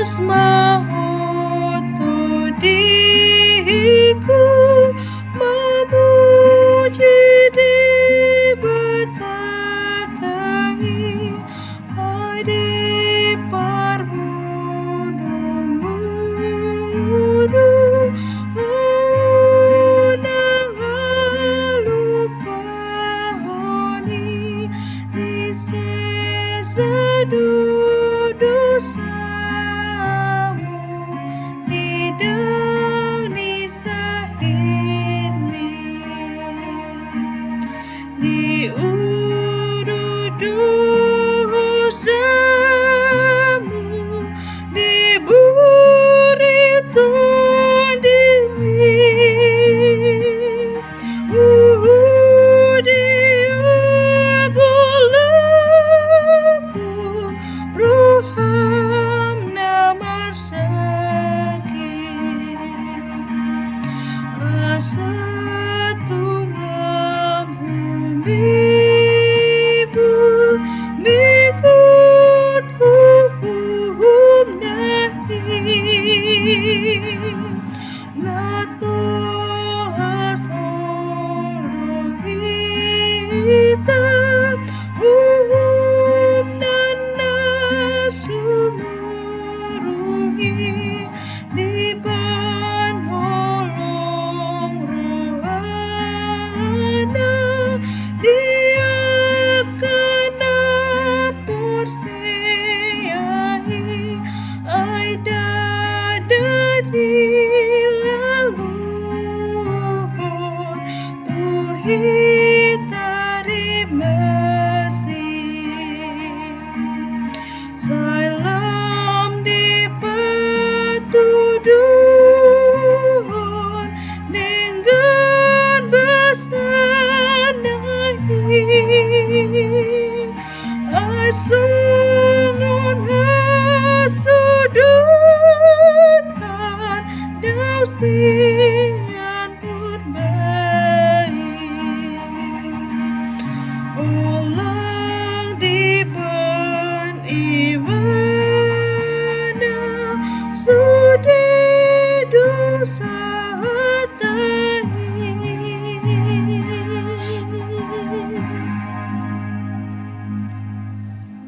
Asmaoto diku memuji di betatai adi parmudu unang halupani disesadu dosamu tidak nisahimi diurut dosamu diberi tandimi dia bolamu ruham namar sakit asa tungam humibu mikut hukum nahi natolas orang hitam hukum nana sumurungi di holong rohana dia kena porsiai aida dari lalu tuhi tari masih salam di petuduhan dengan basanahi asungun hasudutan dausi